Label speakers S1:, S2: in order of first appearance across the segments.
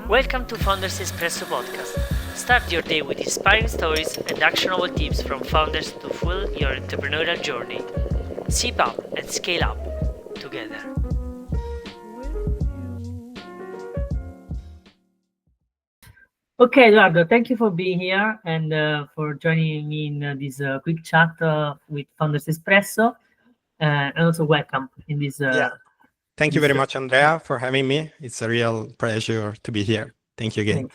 S1: Welcome to Founders Espresso podcast. Start your day with inspiring stories and actionable tips from founders to fuel your entrepreneurial journey. Sip up and scale up together. Okay, Edoardo, thank you for being here and for joining me in this quick chat with Founders Espresso. And also welcome in this.
S2: Thank you very much, Andrea, for having me. It's a real pleasure to be here. Thank you again.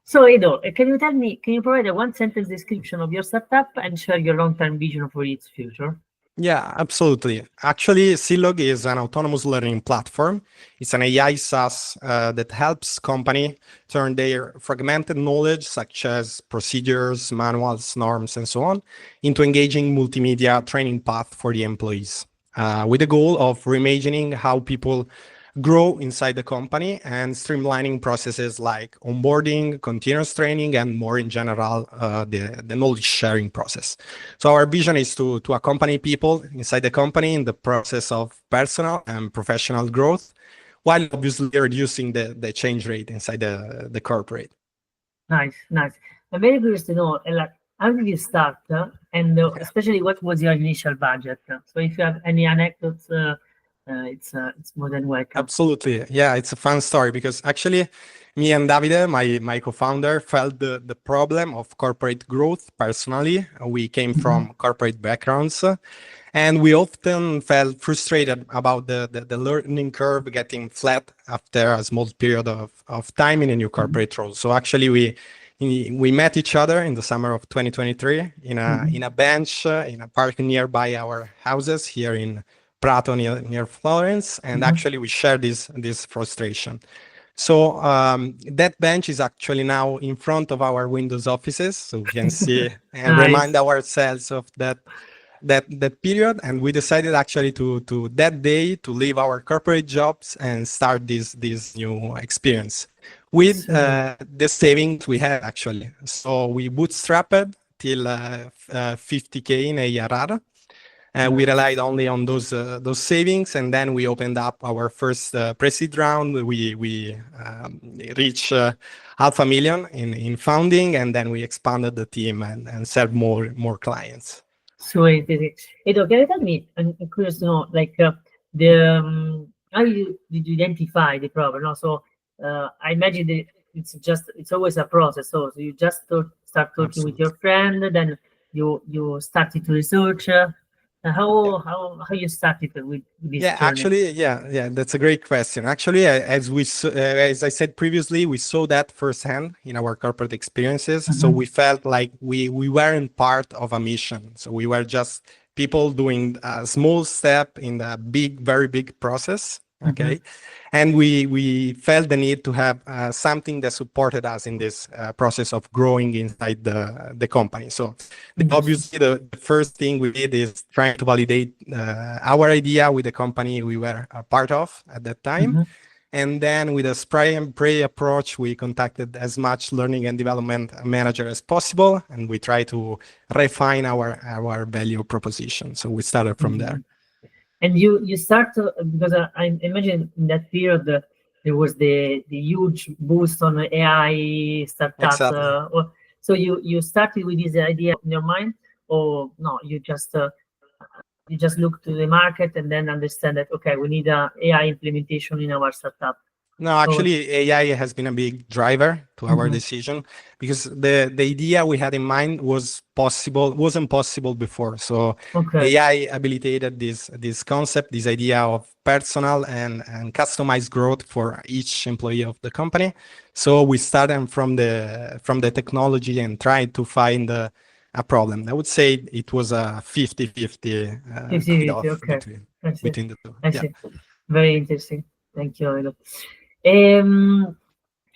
S1: So, Edo, can you provide a one-sentence description of your startup and share your long-term vision for its future?
S2: Yeah, absolutely. Actually, Syllog is an autonomous learning platform. It's an AI SaaS that helps company turn their fragmented knowledge, such as procedures, manuals, norms, and so on, into engaging multimedia training path for the employees, with the goal of reimagining how people grow inside the company and streamlining processes like onboarding, continuous training, and more in general, the knowledge sharing process. So our vision is to accompany people inside the company in the process of personal and professional growth, while obviously reducing the change rate inside the corporate.
S1: Nice. I'm very curious to know, like, how did you start, and especially what was your initial budget? So if you have any anecdotes, it's more than welcome.
S2: Absolutely. Yeah, it's a fun story because actually me and Davide, my co-founder, felt the problem of corporate growth personally. We came from corporate backgrounds and we often felt frustrated about the learning curve getting flat after a small period of time in a new corporate role. So actually we met each other in the summer of 2023 in a bench in a park nearby our houses here in Prato near Florence, and actually we share this frustration. So that bench is actually now in front of our Windows offices, so we can see and remind ourselves of that period. And we decided actually to that day to leave our corporate jobs and start this new experience with the savings we had actually. So we bootstrapped till 50K in ARR. We relied only on those savings, and then we opened up our first pre-seed round. We reached $500,000 in funding, and then we expanded the team and served more clients.
S1: Sweet. Edo, can you tell me? I'm curious to know, like, how did you identify the problem? Also, I imagine that it's always a process. So you just start talking with your friend, then you started to research. How you started with this journey?
S2: Actually, that's a great question. Actually, as I said previously, we saw that firsthand in our corporate experiences. So we felt like we weren't part of a mission. So we were just people doing a small step in the very big process. Okay. And we felt the need to have something that supported us in this process of growing inside the company. So obviously the first thing we did is trying to validate our idea with the company we were a part of at that time. And then with a spray and pray approach, we contacted as much learning and development manager as possible. And we try to refine our value proposition. So we started from there.
S1: And you start because I imagine in that period there was the huge boost on AI startups.
S2: Exactly.
S1: So you started with this idea in your mind, or no? You just look to the market and then understand that okay, we need a AI implementation in our startup.
S2: No, actually, AI has been a big driver to our decision because the idea we had in mind wasn't possible before. So AI habilitated this concept, this idea of personal and customized growth for each employee of the company. So we started from the technology and tried to find a problem. I would say it was a 50-50 between the two.
S1: I see. Very interesting. Thank you, Edo.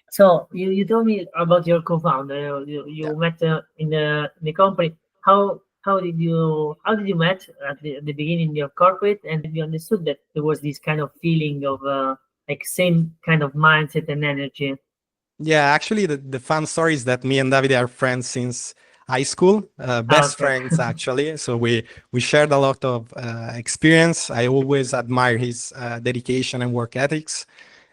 S1: So you told me about your co-founder. You met in the company. How did you met at the beginning in your corporate, and you understood that there was this kind of feeling of like same kind of mindset and energy?
S2: Yeah, actually, the fun story is that me and Davide are friends since high school, best friends actually. So we shared a lot of experience. I always admire his dedication and work ethics.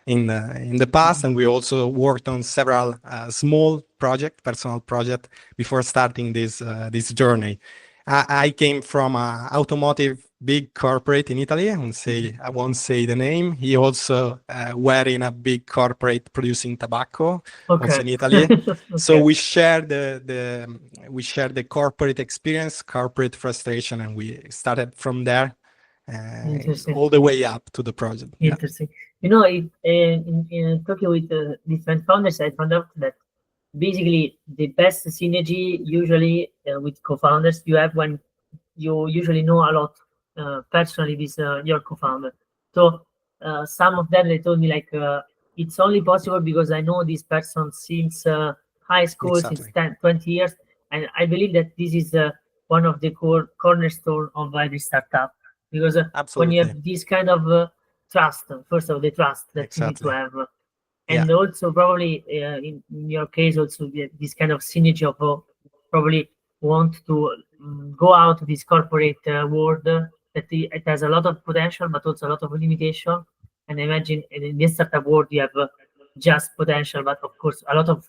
S2: in the past, and we also worked on several small personal project before starting this journey. I came from an automotive big corporate in Italy. I won't say the name. He also were in a big corporate producing tobacco, also in Italy.
S1: Okay.
S2: So we share the corporate experience, corporate frustration, and we started from there
S1: Interesting.
S2: all the way up to the project. Yeah.
S1: Interesting. You know, in talking with different founders, I found out that basically the best synergy usually with co-founders you have when you usually know a lot personally with your co-founder. So some of them, they told me like it's only possible because I know this person since high school,
S2: Exactly.
S1: since 10, 20 years. And I believe that this is one of the cornerstone of every startup, because when you
S2: Absolutely.
S1: have this kind of trust, first of all, the trust that you need to
S2: Exactly.
S1: have,
S2: Yeah.
S1: and also probably in your case also this kind of synergy of probably want to go out of this corporate world that it has a lot of potential but also a lot of limitation. And imagine in this startup world you have just potential, but of course a lot of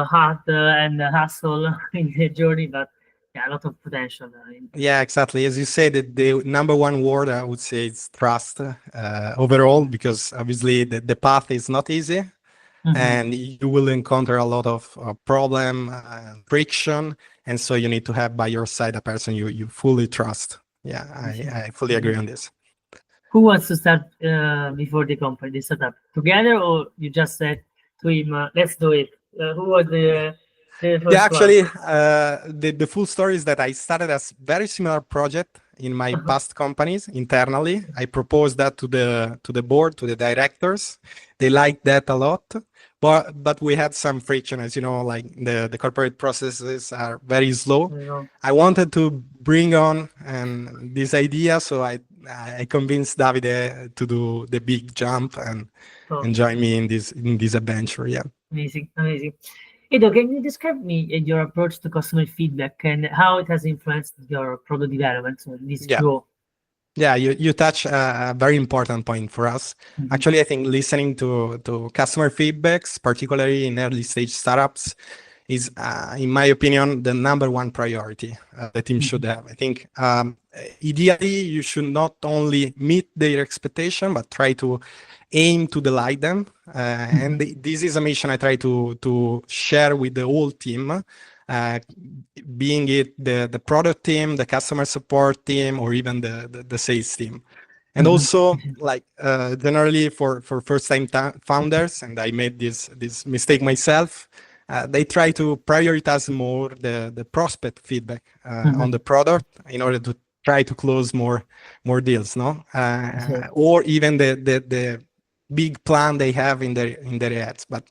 S1: hard and hustle in the journey, but yeah, a lot of potential.
S2: Yeah, exactly. As you say, the number one word I would say is trust overall, because obviously the path is not easy, and you will encounter a lot of problem, friction, and so you need to have by your side a person you fully trust. Yeah, I fully agree on this.
S1: Who wants to start before the company, the startup? Together, or you just said to him, let's do it? Who was the first
S2: Yeah, actually,
S1: one?
S2: the full story is that I started as very similar project in my past companies internally. I proposed that to the board, to the directors. They liked that a lot, but we had some friction, as you know, like the corporate processes are very slow. I wanted to bring on this idea, so I convinced Davide to do the big jump and join me in this adventure. Yeah.
S1: Amazing, amazing. Edo, can you describe me your approach to customer feedback and how it has influenced your product development, so this grow?
S2: Yeah, you touch a very important point for us. Actually, I think listening to customer feedbacks, particularly in early stage startups, is, in my opinion, the number one priority the team should have. I think ideally you should not only meet their expectation, but try to aim to delight them. And this is a mission I try to share with the whole team, being it the product team, the customer support team, or even the sales team. And also, like generally for first-time founders, and I made this mistake myself, they try to prioritize more the prospect feedback on the product in order to try to close more deals, no? Or even the big plan they have in their heads. But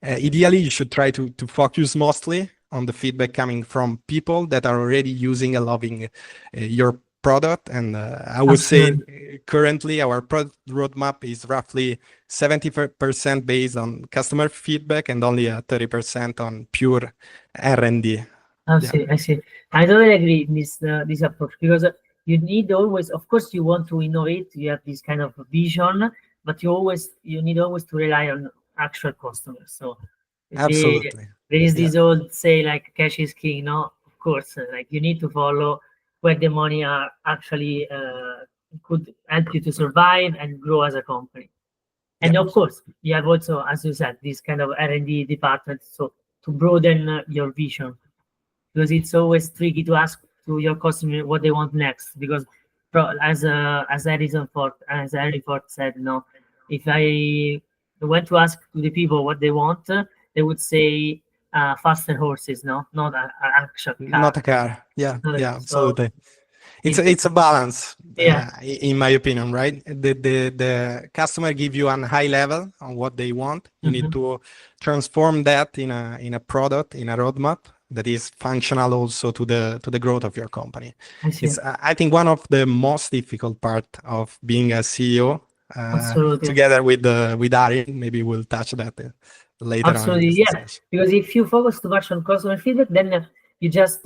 S2: ideally, you should try to focus mostly on the feedback coming from people that are already using and loving your product. And I would say currently our product roadmap is roughly 70% based on customer feedback and only 30% on pure R&D.
S1: I see. I totally agree in this approach, because you need always, of course, you want to innovate. You have this kind of vision, but you need always to rely on actual customers. So
S2: absolutely,
S1: there is this old say like cash is king. No, of course, like you need to follow where the money are actually could help you to survive and grow as a company. And of course, you have also, as you said, this kind of R&D department, so to broaden your vision, because it's always tricky to ask to your customer what they want next. Because as Harrison Ford said, no, if I went to ask to the people what they want, they would say faster horses, no, not an actual car.
S2: Not a car. Yeah, absolutely.
S1: So
S2: it's a balance, in my opinion, right? The customer give you a high level on what they want. You need to transform that in a product, in a roadmap that is functional also to the growth of your company. It's I think one of the most difficult part of being a CEO. Together with Ari, maybe we'll touch that later on.
S1: Absolutely, because if you focus too much on customer feedback, then you just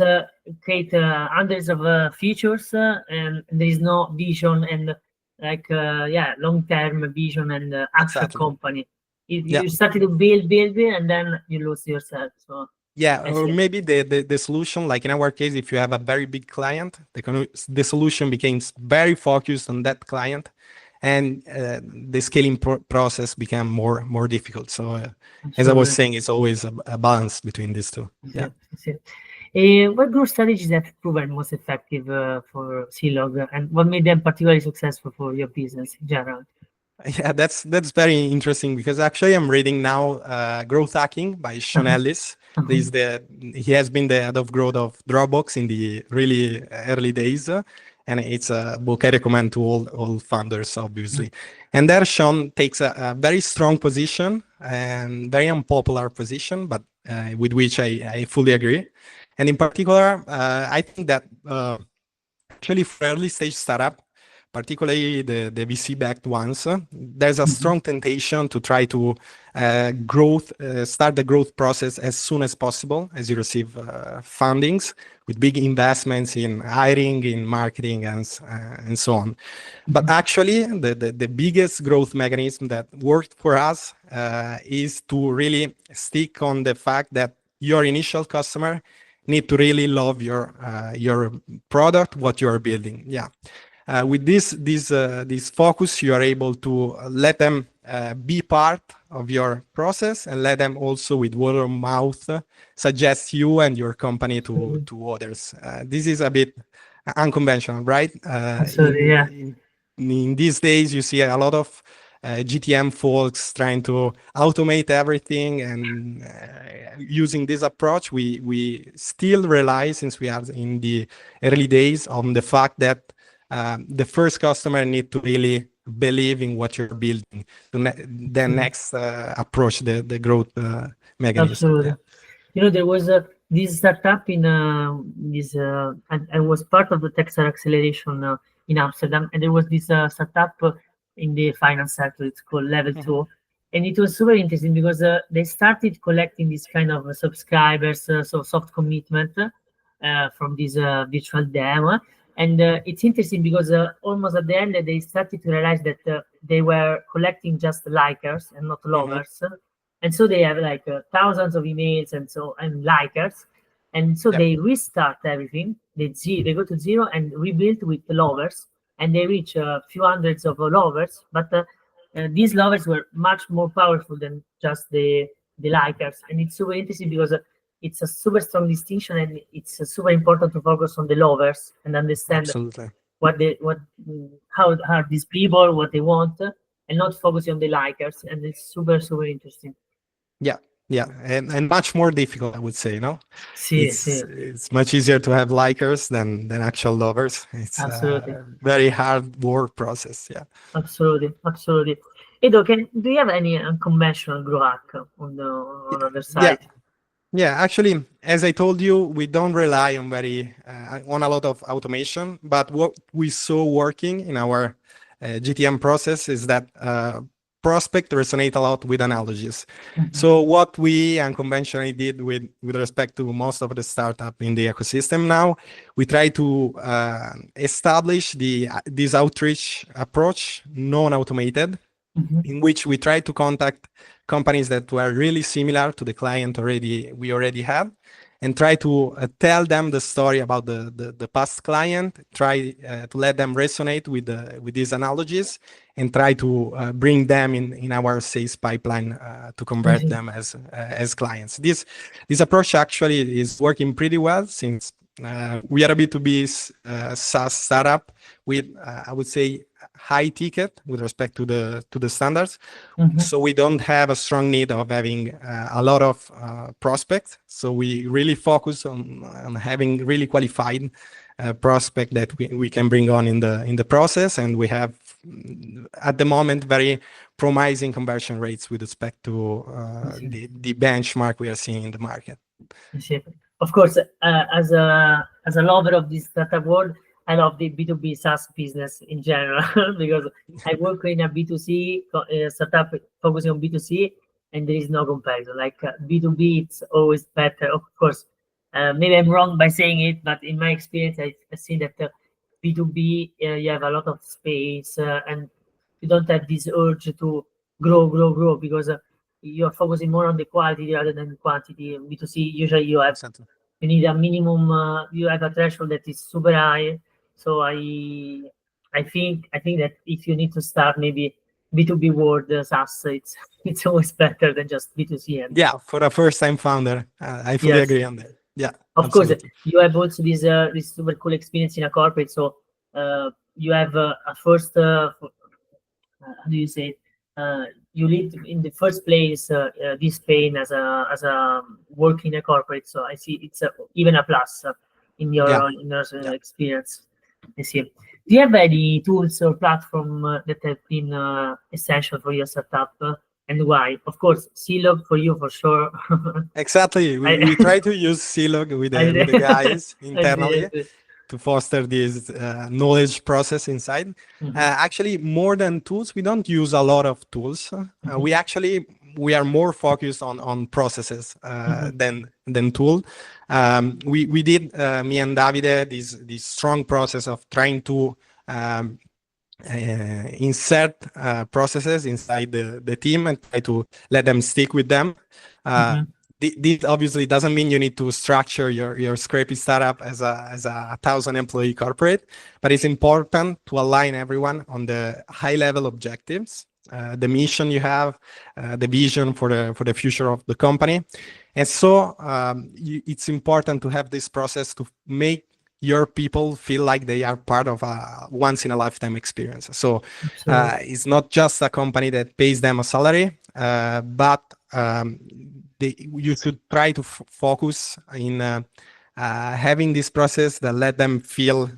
S1: create hundreds of features and there is no vision and like long-term vision and actual
S2: Exactly.
S1: company.
S2: Yeah.
S1: You started to build, and then you lose yourself. So
S2: Yeah,
S1: I
S2: or
S1: see.
S2: maybe the solution, like in our case, if you have a very big client, the solution becomes very focused on that client, and the scaling process became more difficult. So, as I was
S1: Absolutely.
S2: saying, it's always a balance between these two. Yeah.
S1: I see. What growth strategies have proven most effective for Syllog, and what made them particularly successful for your business in general?
S2: Yeah, that's very interesting because actually I'm reading now Growth Hacking by Sean
S1: Uh-huh.
S2: Ellis.
S1: Uh-huh.
S2: He has been the head of growth of Dropbox in the really early days, and it's a book I recommend to all founders, obviously. And there Sean takes a very strong position and very unpopular position, but with which I fully agree. And in particular, I think that actually for early stage startup, particularly the VC-backed ones, there's a strong temptation to try to start the growth process as soon as possible as you receive fundings with big investments in hiring, in marketing, and so on. But actually, the biggest growth mechanism that worked for us is to really stick on the fact that your initial customer need to really love your product, what you are building. Yeah. With this focus, you are able to let them be part of your process and let them also, with word of mouth, suggest you and your company to others. This is a bit unconventional, right?
S1: Absolutely, yeah.
S2: In these days, you see a lot of GTM folks trying to automate everything, and using this approach, we still rely, since we are in the early days, on the fact that the first customer need to really believe in what you're building to then next approach the growth mechanism.
S1: Absolutely.
S2: Yeah.
S1: There was this startup in I was part of the Texas acceleration in Amsterdam, and there was this startup in the finance sector. It's called Level 2, and it was super interesting because they started collecting this kind of subscribers, so soft commitment from this virtual demo. And it's interesting because almost at the end they started to realize that they were collecting just likers and not lovers. And so they have like thousands of emails and likers, and so
S2: Yep.
S1: they restart everything. They go to zero and rebuild with the lovers, and they reach a few hundreds of lovers. But these lovers were much more powerful than just the likers, and it's super interesting because it's a super strong distinction, and it's super important to focus on the lovers and understand
S2: Absolutely.
S1: how are these people, what they want, and not focusing on the likers. And it's super interesting.
S2: Yeah, and much more difficult, I would say. No,
S1: Sì.
S2: it's much easier to have likers than actual lovers. It's
S1: Absolutely.
S2: a very hard work process. Yeah.
S1: Absolutely. Edo, do you have any unconventional growth hack on the other side?
S2: Yeah, actually, as I told you, we don't rely on on a lot of automation, but what we saw working in our GTM process is that prospect resonate a lot with analogies. So what we unconventionally did with respect to most of the startup in the ecosystem now, we try to establish this outreach approach, non-automated, in which we try to contact companies that were really similar to the client we already had, and try to tell them the story about the past client, try to let them resonate with these analogies, and try to bring them in our sales pipeline to convert them as clients. This approach actually is working pretty well, since we are a B2B SaaS startup with, I would say, high ticket with respect to the standards. So we don't have a strong need of having a lot of prospects. So we really focus on having really qualified prospect that we can bring on in the process, and we have at the moment very promising conversion rates with respect to the benchmark we are seeing in the market.
S1: Of course, as a lover of this startup world, I love the B2B SaaS business in general because I work in a B2C startup focusing on B2C, and there is no comparison. Like B2B, it's always better. Of course, maybe I'm wrong by saying it, but in my experience, I've seen that B2B, you have a lot of space and you don't have this urge to grow because you're focusing more on the quality rather than quantity. B2C, usually you have
S2: Exactly.
S1: you need a minimum, you have a threshold that is super high. So I think that if you need to start maybe B2B world SaaS, it's always better than just B2C. And
S2: Yeah, for a first-time founder, I fully
S1: yes,
S2: agree on that. Yeah,
S1: of course,
S2: absolutely.
S1: you have also this super cool experience in a corporate. So you have a first, how do you say it? You lead in the first place this pain as a work in a corporate. So I see it's even a plus in
S2: Yeah,
S1: your
S2: yeah.
S1: experience. I see. Do you have any tools or platform that have been essential for your startup, and why? Of course, Syllog for you for sure.
S2: Exactly. We,
S1: I,
S2: we try to use Syllog with
S1: I,
S2: the guys
S1: I
S2: internally
S1: agree.
S2: to foster this knowledge process inside.
S1: Mhm,
S2: Actually, more than tools, we don't use a lot of tools.
S1: mhm,
S2: We are more focused on processes
S1: mhm,
S2: than tool. We did me and Davide this strong process of trying to um, insert processes inside the team and try to let them stick with them.
S1: mhm.
S2: This obviously doesn't mean you need to structure your scrapey startup as a 1,000 employee corporate, but it's important to align everyone on the high level objectives, the mission you have, the vision for the future of the company. And so it's important to have this process to make your people feel like they are part of a once in a lifetime experience. So
S1: Absolutely.
S2: it's not just a company that pays them a salary, but you should try to focus in having this process that let them feel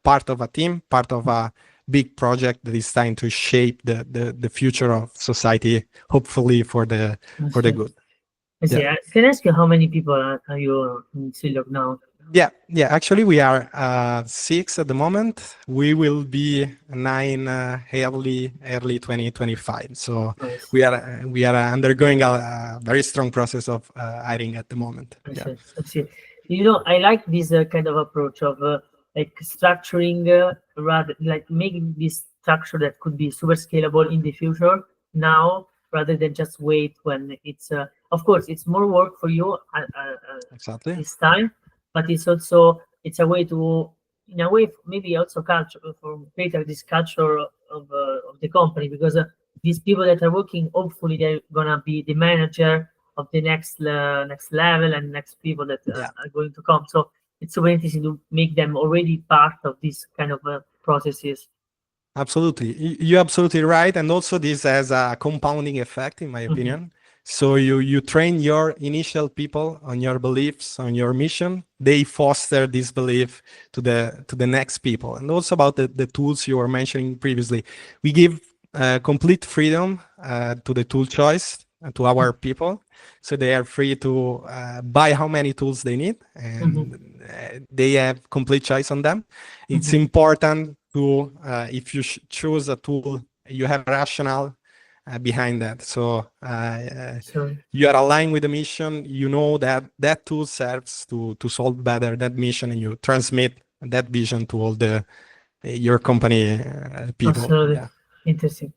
S2: part of a team, part of a big project that is trying to shape the future of society, hopefully for the good.
S1: I see.
S2: Yeah.
S1: Can I ask you how many people are you in Syllog now?
S2: Yeah. Actually, we are 6 at the moment. We will be 9 early 2025. So
S1: Nice.
S2: we are undergoing a very strong process of hiring at the moment.
S1: I
S2: Yeah.
S1: see. I see. I like this kind of approach of like structuring rather like making this structure that could be super scalable in the future now rather than just wait when it's of course it's more work for you
S2: Exactly.
S1: this time, but it's a way to in a way maybe also culture for create this culture of the company because these people that are working hopefully they're gonna be the manager of the next level and next people that
S2: Yeah.
S1: are going to come. So it's super interesting to make them already part of this kind of processes.
S2: Absolutely. You're absolutely right. And also this has a compounding effect, in my
S1: Mhm,
S2: opinion. So you train your initial people on your beliefs, on your mission. They foster this belief to the next people. And also about the tools you were mentioning previously. We give complete freedom to the tool choice to our people. So they are free to buy how many tools they need
S1: mhm,
S2: and they have complete choice on them. It's
S1: mhm.
S2: important to if you choose a tool, you have a rationale behind that. So
S1: So
S2: you are aligned with the mission. You know that tool serves to solve better that mission, and you transmit that vision to all your company people.
S1: absolutely
S2: Yeah.
S1: interesting.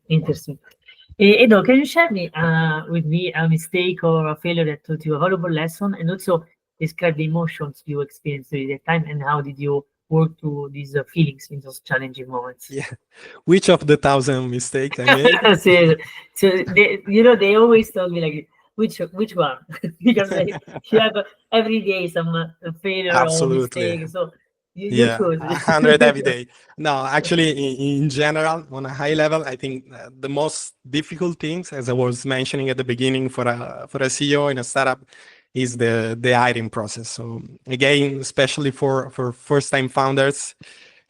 S1: Edo, can you share with me a mistake or a failure that taught you a valuable lesson, and also describe the emotions you experienced during that time, and how did you work through these feelings in those challenging moments?
S2: Yeah. Which of the 1,000 mistakes I made?
S1: So they always told me like which one because you have every day some failure or
S2: Absolutely.
S1: mistake. So you
S2: Yeah,
S1: choose.
S2: 100 every day. No, actually, in general, on a high level, I think the most difficult things, as I was mentioning at the beginning, for a CEO in a startup, is the hiring process. So again, especially for first-time founders,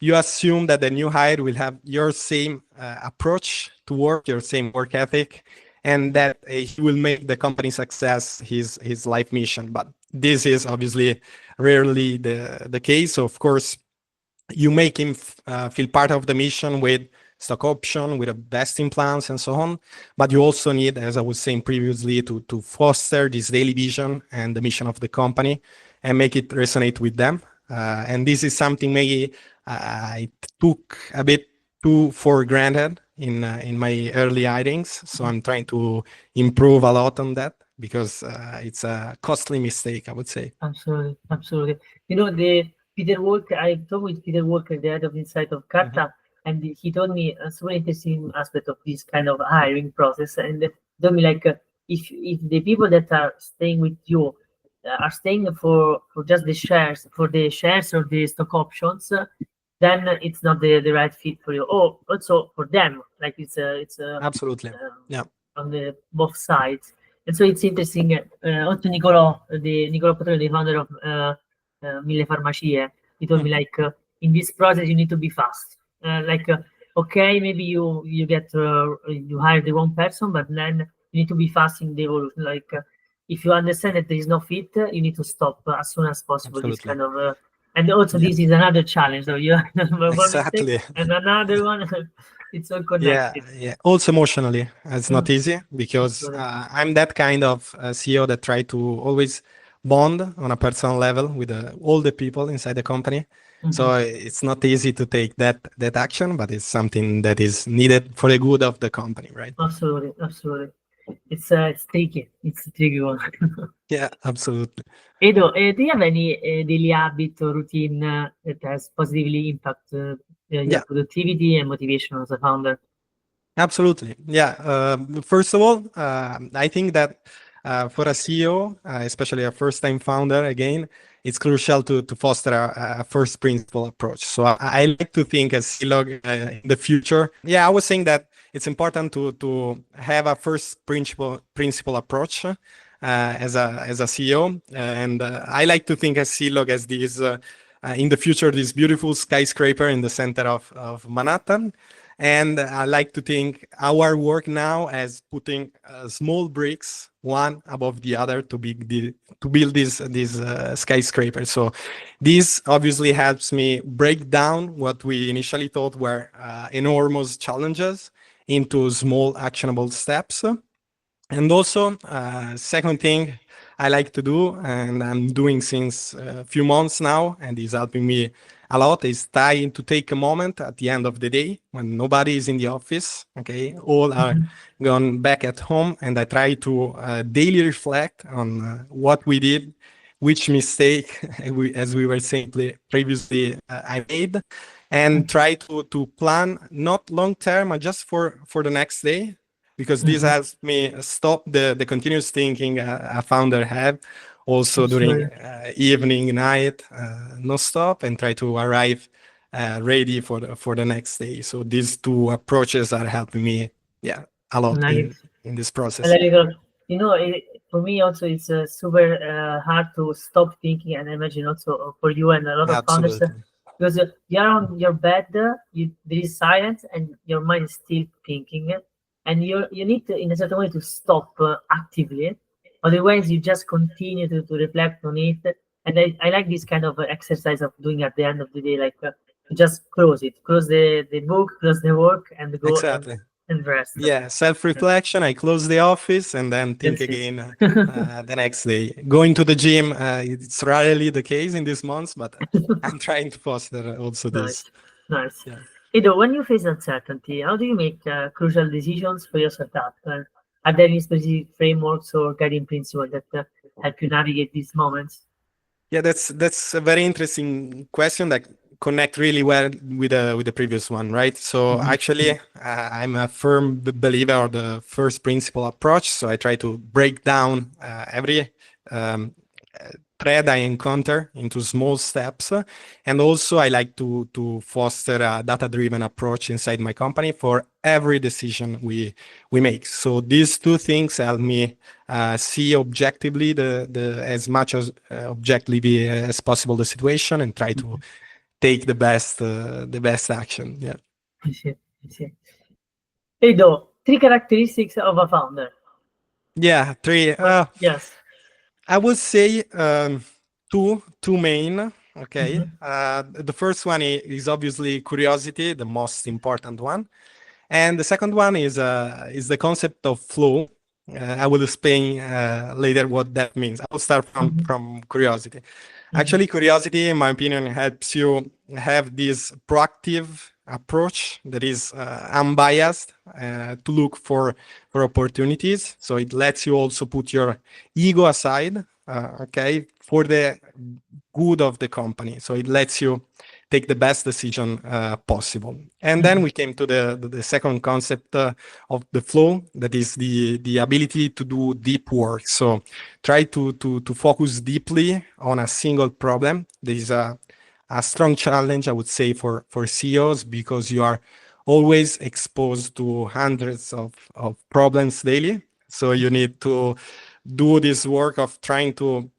S2: you assume that the new hire will have your same approach to work, your same work ethic, and that he will make the company success his life mission. But this is obviously rarely the case. So of course, you make him feel part of the mission with stock option, with a vesting plans and so on. But you also need, as I was saying previously, to foster this daily vision and the mission of the company and make it resonate with them. And this is something maybe I took a bit too for granted in my early hirings. So I'm trying to improve a lot on that because it's a costly mistake, I would say.
S1: Absolutely, absolutely. You know, Peter Walker, I talked with Peter Walker, the head of Insight of Carta, and he told me a super interesting aspect of this kind of hiring process. And he told me like, if the people that are staying with you are staying for just the shares, for the shares or the stock options, then it's not the right fit for you. Or also for them, like it's
S2: Absolutely. Yeah.
S1: on the both sides. And so it's interesting. Also, Nicolò Patrone, the founder of Mille Farmacie, he told me like in this process you need to be fast. Okay, maybe you you hire the wrong person, but then you need to be fast in the evolution. Like if you understand that there is no fit, you need to stop as soon as possible.
S2: Absolutely.
S1: This kind of and also this is another challenge. So you one
S2: Exactly.
S1: mistake and another one. It's all connected.
S2: Yeah. Also emotionally, it's not easy because I'm that kind of CEO that try to always bond on a personal level with all the people inside the company. So it's not easy to take that action, but it's something that is needed for the good of the company, right?
S1: Absolutely. It's tricky. It's a tricky one.
S2: Yeah, absolutely.
S1: Edo, do you have any daily habit or routine that has positively impacted your productivity and motivation as a founder?
S2: Absolutely. Yeah. First of all, I think that for a CEO, especially a first-time founder, again, it's crucial to foster a first principle approach. So I like to think as Syllog in the future. Yeah, I was saying that it's important to have a first principle approach as a CEO, and I like to think as Syllog as this in the future this beautiful skyscraper in the center of Manhattan. And I like to think our work now as putting small bricks one above the other to build this skyscraper. So this obviously helps me break down what we initially thought were enormous challenges into small actionable steps. And also, second thing I like to do, and I'm doing since a few months now, and is helping me a lot, is trying to take a moment at the end of the day when nobody is in the office, okay? All are gone back at home, and I try to daily reflect on what we did, which mistake, as we were saying previously, I made, and try to plan not long term, but just for the next day, because this helps me stop the continuous thinking a founder have also during evening, night, no stop, and try to arrive ready for the next day. So these two approaches are helping me, a lot in this process.
S1: You know, for me also it's super hard to stop thinking, and I imagine also for you and a lot of founders, because you're on your bed, there is silence, and your mind is still thinking. And you need to, in a certain way, to stop actively. Otherwise, you just continue to reflect on it. And I like this kind of exercise of doing at the end of the day, like just close it, close the book, close the work, and go and rest.
S2: Yeah, self-reflection. I close the office and then think again the next day. Going to the gym, it's rarely the case in these months, but I'm trying to foster also this.
S1: Nice. Yeah. Edo, when you face uncertainty, how do you make crucial decisions for your startup? Are there any specific frameworks or guiding principles that help you navigate these moments?
S2: Yeah, that's a very interesting question that connect really well with the previous one, right? So actually, I'm a firm believer of the first principle approach. So I try to break down every thread I encounter into small steps. And also I like to foster a data-driven approach inside my company for every decision we make. So these two things help me see objectively as much as objectively as possible the situation and try to take the best action. Yeah.
S1: I see. Edo, 3 characteristics of a founder.
S2: Yeah, 3.
S1: Yes.
S2: I would say two main. Okay. The first one is obviously curiosity, the most important one, and the second one is the concept of flow. I will explain later what that means. I'll start from curiosity. Actually, curiosity, in my opinion, helps you have this proactive approach that is unbiased to look for opportunities. So it lets you also put your ego aside, okay, for the good of the company. So it lets you take the best decision possible. And then we came to the second concept of the flow, that is the ability to do deep work. So try to focus deeply on a single problem. There is a strong challenge, I would say, for CEOs, because you are always exposed to hundreds of problems daily. So you need to do this work of trying to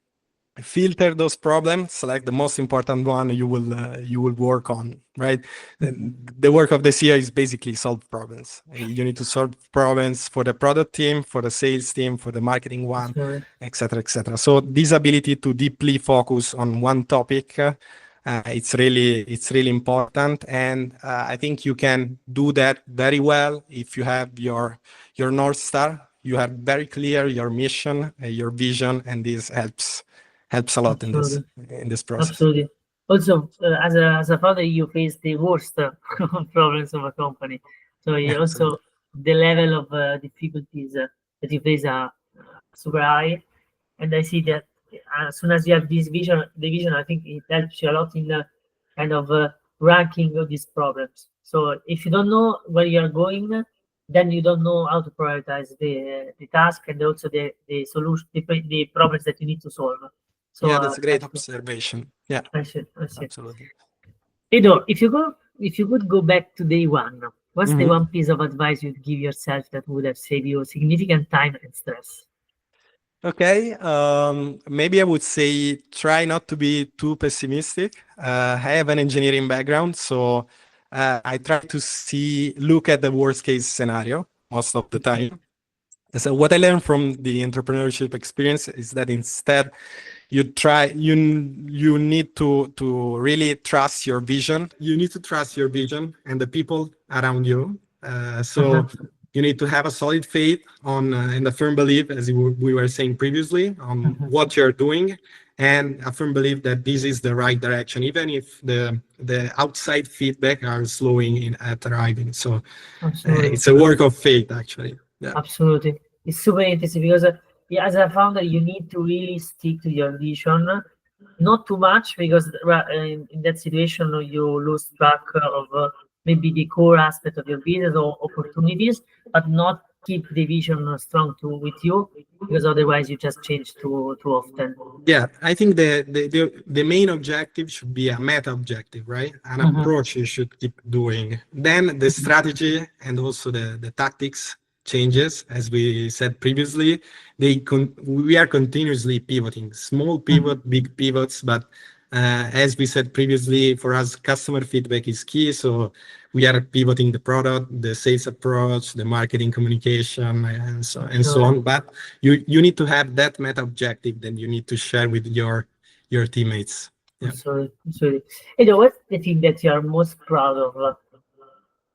S2: filter those problems, select the most important one you will work on, right? The work of the CEO is basically solve problems. You need to solve problems for the product team, for the sales team, for the marketing one, etc., etc. So this ability to deeply focus on one topic, it's really important, and I think you can do that very well if you have your North Star. You have very clear your mission, your vision, and this helps a lot in this process.
S1: Absolutely. Also, as a founder, you face the worst problems of a company. So you also the level of difficulties that you face are super high. And I see that as soon as you have this vision, I think it helps you a lot in kind of ranking of these problems. So if you don't know where you're going, then you don't know how to prioritize the task and also the solution, the problems that you need to solve. So
S2: yeah, that's a great observation. Yeah,
S1: I see.
S2: Absolutely.
S1: Edo, if you could go back to day one, what's the one piece of advice you'd give yourself that would have saved you significant time and stress?
S2: Okay, maybe I would say try not to be too pessimistic. I have an engineering background, so I try to look at the worst case scenario most of the time. So what I learned from the entrepreneurship experience is that instead you need to really trust your vision. You need to trust your vision and the people around you. You need to have a solid faith on and a firm belief, as we were saying previously, on what you're doing, and a firm belief that this is the right direction, even if the outside feedback are slowing in at arriving. So it's a work of faith, actually. Yeah.
S1: Absolutely. It's super interesting because as a founder, you need to really stick to your vision, not too much, because in that situation you lose track of maybe the core aspect of your business or opportunities, but not keep the vision strong with you, because otherwise you just change too often.
S2: Yeah, I think the main objective should be a meta objective, right? An approach you should keep doing. Then the strategy and also the tactics changes, as we said previously. We are continuously pivoting, small pivot, big pivots, but as we said previously, for us, customer feedback is key. So we are pivoting the product, the sales approach, the marketing communication, and so on. But you need to have that meta objective that you need to share with your teammates. Yeah.
S1: Sorry. Edo, what's the thing that you are most proud of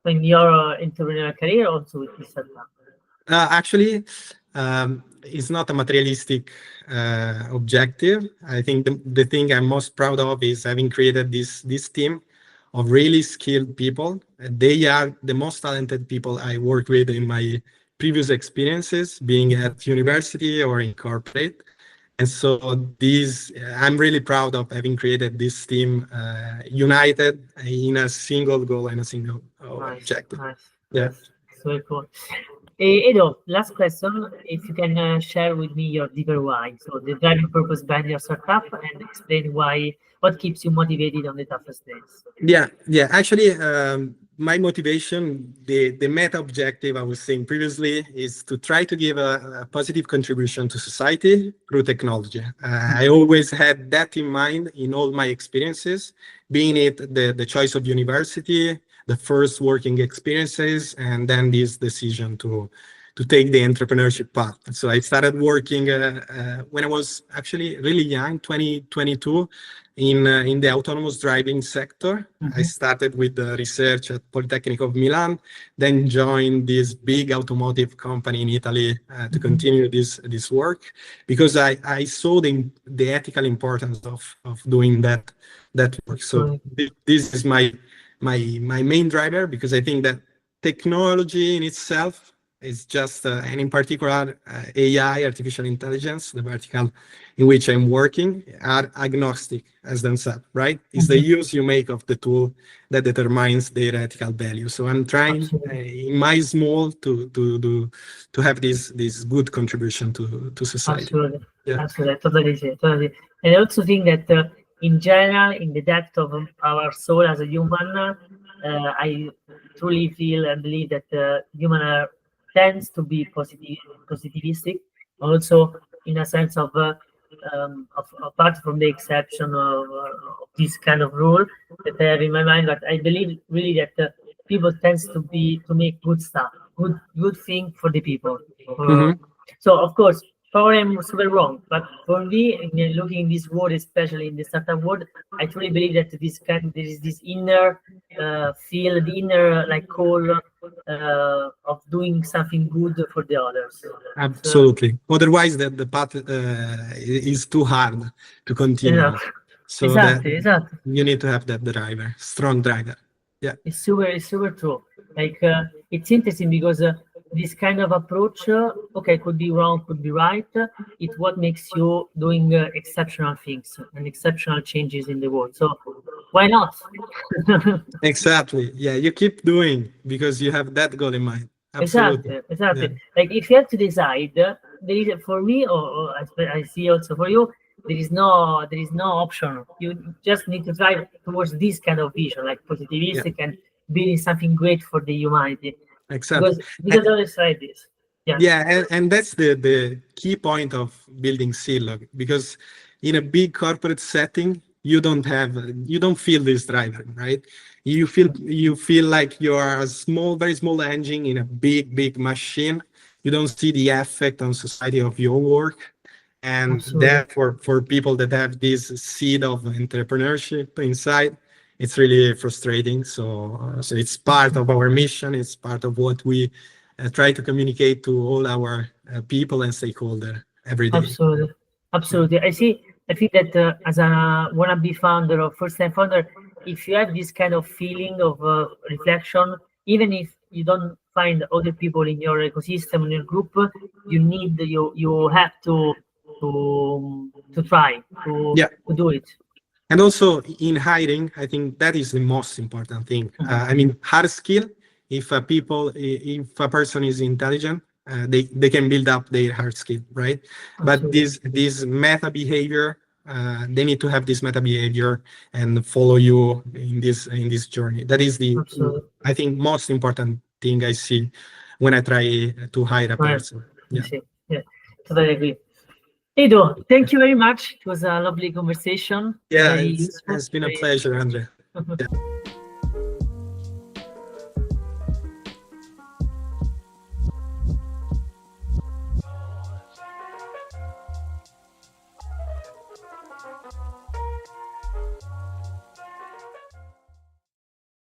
S1: in your entrepreneurial career, also with this startup?
S2: Actually, it's not a materialistic objective. I think the thing I'm most proud of is having created this team of really skilled people. They are the most talented people I worked with in my previous experiences, being at university or in corporate. And so I'm really proud of having created this team united in a single goal and a single objective.
S1: Nice. So cool. Edo, last question. If you can share with me your deeper why, so the driving purpose behind your startup, and explain what keeps you motivated on the toughest days.
S2: Yeah. Actually, my motivation, the meta objective I was saying previously, is to try to give a positive contribution to society through technology. I always had that in mind in all my experiences, being it the choice of university, the first working experiences, and then this decision to take the entrepreneurship path. So I started working when I was actually really young, 22, in the autonomous driving sector. I started with the research at Polytechnic of Milan, then joined this big automotive company in Italy to continue this work, because I saw the ethical importance of doing that work. So this is my main driver, because I think that technology in itself is just, and in particular AI, artificial intelligence, the vertical in which I'm working, are agnostic as themselves, right? It's the use you make of the tool that determines their ethical value. So I'm trying in my small to have this good contribution to society.
S1: Absolutely, absolutely, totally. And I also think that in general, in the depth of our soul as a human, I truly feel and believe that human tends to be positivistic, also in a sense of apart from the exception of this kind of rule that I have in my mind, but I believe really that people tends to make good stuff, good thing for the people. So of course, probably I'm super wrong, but for me, looking in this world, especially in the startup world, I truly believe that there is this inner feel, the inner like call of doing something good for the others.
S2: Absolutely. So, otherwise, the path is too hard to continue. So exactly. You need to have that driver, strong driver. Yeah,
S1: it's super true. Like it's interesting because this kind of approach, okay, could be wrong, could be right. It's what makes you doing exceptional things and exceptional changes in the world. So why not?
S2: Exactly. Yeah, you keep doing because you have that goal in mind. Absolutely.
S1: Exactly. Yeah. Like if you have to decide, there is, for me, or I see also for you, there is no option. You just need to drive towards this kind of vision, like positivistic and building something great for the humanity.
S2: Exactly.
S1: Because the other side is.
S2: Yeah, and that's the key point of building Syllog, because in a big corporate setting, you don't feel this driver, right? You feel like you are a very small engine in a big machine. You don't see the effect on society of your work. And therefore, for people that have this seed of entrepreneurship inside, it's really frustrating. So it's part of our mission. It's part of what we try to communicate to all our people and stakeholders every day.
S1: Absolutely. I think that as a wannabe founder or first-time founder, if you have this kind of feeling of reflection, even if you don't find other people in your ecosystem, in your group, you have to try to do it.
S2: And also in hiring, I think that is the most important thing. I mean, hard skill. If a person is intelligent, they can build up their hard skill, right? Absolutely. But this meta behavior, they need to have this meta behavior and follow you in this journey. That is I think most important thing I see when I try to hire a person.
S1: Yeah, totally agree. Edo, thank you very much. It was a lovely conversation.
S2: Yeah, it's been a pleasure, Andre. Yeah.